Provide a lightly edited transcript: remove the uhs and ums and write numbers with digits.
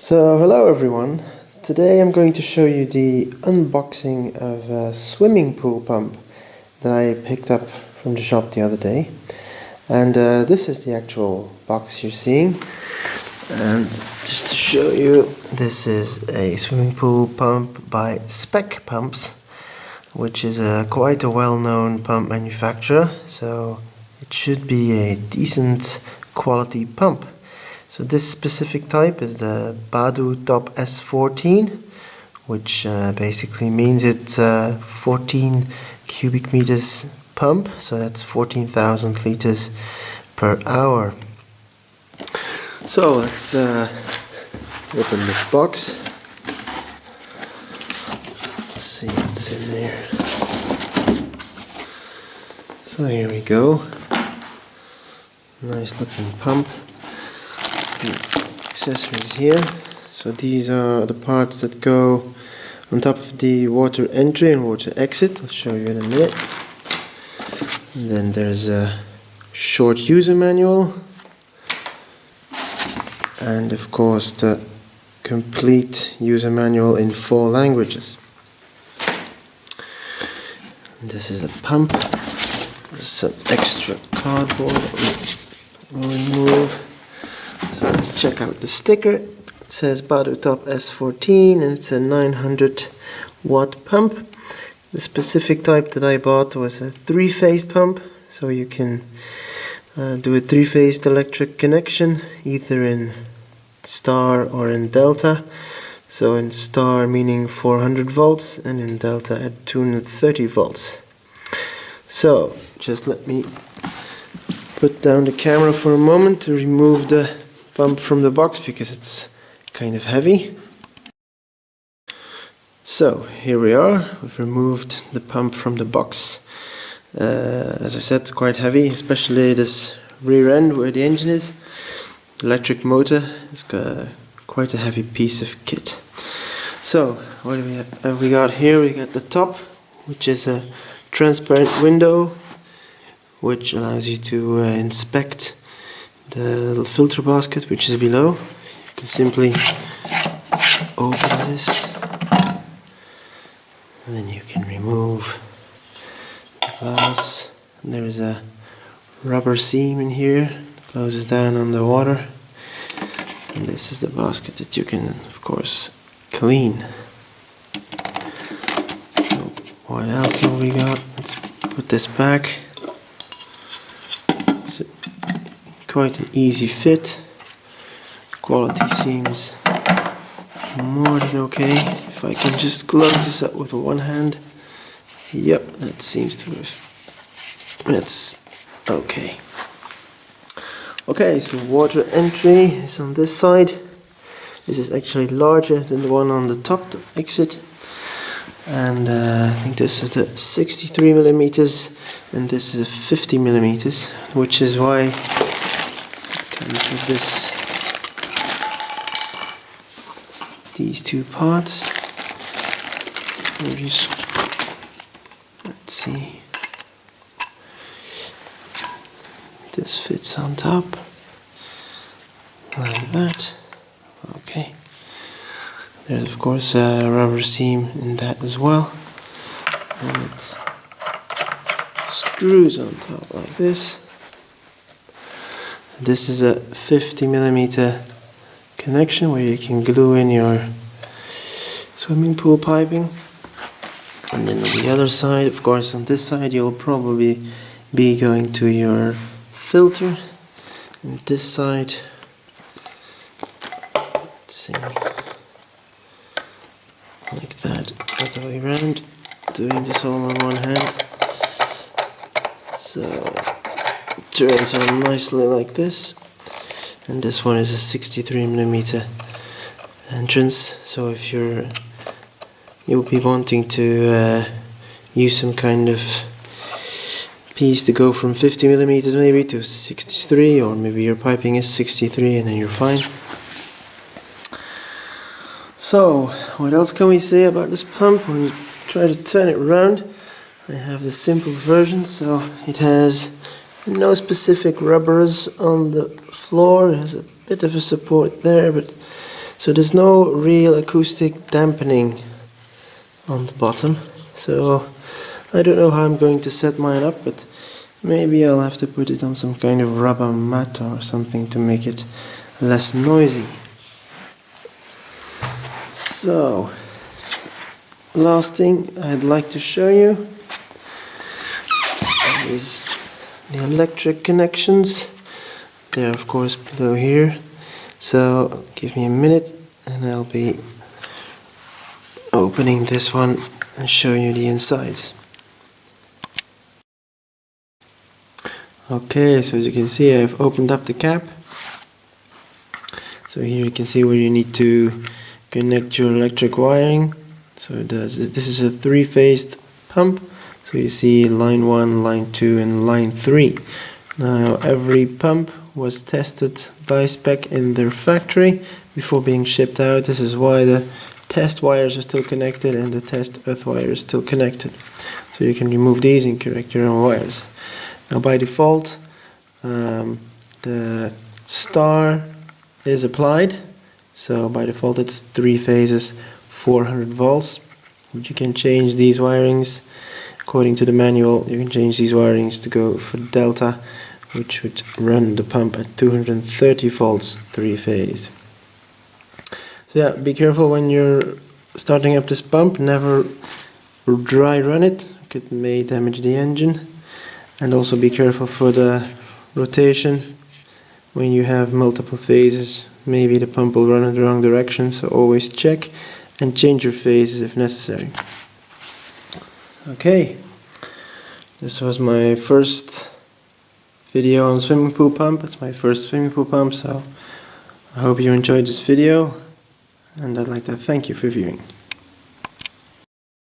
So hello everyone, today I'm going to show you the unboxing of a swimming pool pump that I picked up from the shop the other day. And this is the actual box you're seeing. And just to show you, this is a swimming pool pump by Speck pumps, which is quite a well-known pump manufacturer, so it should be a decent quality pump. So this specific type is the Badu Top S14, which basically means it's 14 cubic meters pump, so that's 14,000 liters per hour. So let's open this box. Let's see what's in there. So here we go. Nice looking pump. Accessories here. So these are the parts that go on top of the water entry and water exit. I'll show you in a minute. And then there's a short user manual, and of course the complete user manual in 4 languages. And this is the pump. There's some extra cardboard that we'll remove. So let's check out the sticker. It says Badu Top S14 and it's a 900 watt pump. The specific type that I bought was a 3-phase pump, so you can do a 3-phased electric connection either in star or in delta. So in star meaning 400 volts and in delta at 230 volts. So just let me put down the camera for a moment to remove the pump from the box because it's kind of heavy. So here we are, we've removed the pump from the box. As I said, it's quite heavy, especially this rear end where the engine is. The electric motor is quite a heavy piece of kit. So what have we got here? We got the top, which is a transparent window which allows you to inspect the little filter basket which is below. You can simply open this and then you can remove the glass. And there is a rubber seam in here that closes down on the water, and this is the basket that you can of course clean. So what else have we got? Let's put this back. So, quite an easy fit. Quality seems more than okay. If I can just close this up with one hand. Yep, that seems to have. That's okay. Okay, so water entry is on this side. This is actually larger than the one on the top, the exit. And I think this is the 63 millimeters and this is 50 millimeters, which is why these two parts. Let's see. This fits on top like that. Okay. There's of course a rubber seam in that as well, and it screws on top like this. This is a 50 millimeter connection where you can glue in your swimming pool piping. And then on the other side, of course on this side you'll probably be going to your filter. And this side, let's see, like that, other way around, doing this all on one hand. So it turns on nicely like this. And this one is a 63 millimeter entrance, so if you'll be wanting to use some kind of piece to go from 50 millimeters maybe to 63, or maybe your piping is 63 and then you're fine. So what else can we say about this pump? When you try to turn it around, I have the simple version, so it has no specific rubbers on the floor. It has a bit of a support there, but So there's no real acoustic dampening on the bottom, so I don't know how I'm going to set mine up, but maybe I'll have to put it on some kind of rubber mat or something to make it less noisy. So, last thing I'd like to show you is the electric connections. They're of course below here, so give me a minute and I'll be opening this one and show you the insides. Okay, so as you can see, I've opened up the cap. So here you can see where you need to connect your electric wiring. So this is a three-phased pump. So you see line 1, line 2 and line 3. Now every pump was tested by Speck in their factory before being shipped out. This is why the test wires are still connected and the test earth wire is still connected. So you can remove these and connect your own wires. Now by default the star is applied, so by default it's 3 phases, 400 volts. But you can change these wirings according to the manual. You can change these wirings to go for delta, which would run the pump at 230 volts 3 phase. So yeah, be careful when you're starting up this pump. Never dry run it, it may damage the engine. And also be careful for the rotation. When you have multiple phases, maybe the pump will run in the wrong direction, so always check and change your phases if necessary. Okay, this was my first video on swimming pool pump. It's my first swimming pool pump, so I hope you enjoyed this video and I'd like to thank you for viewing.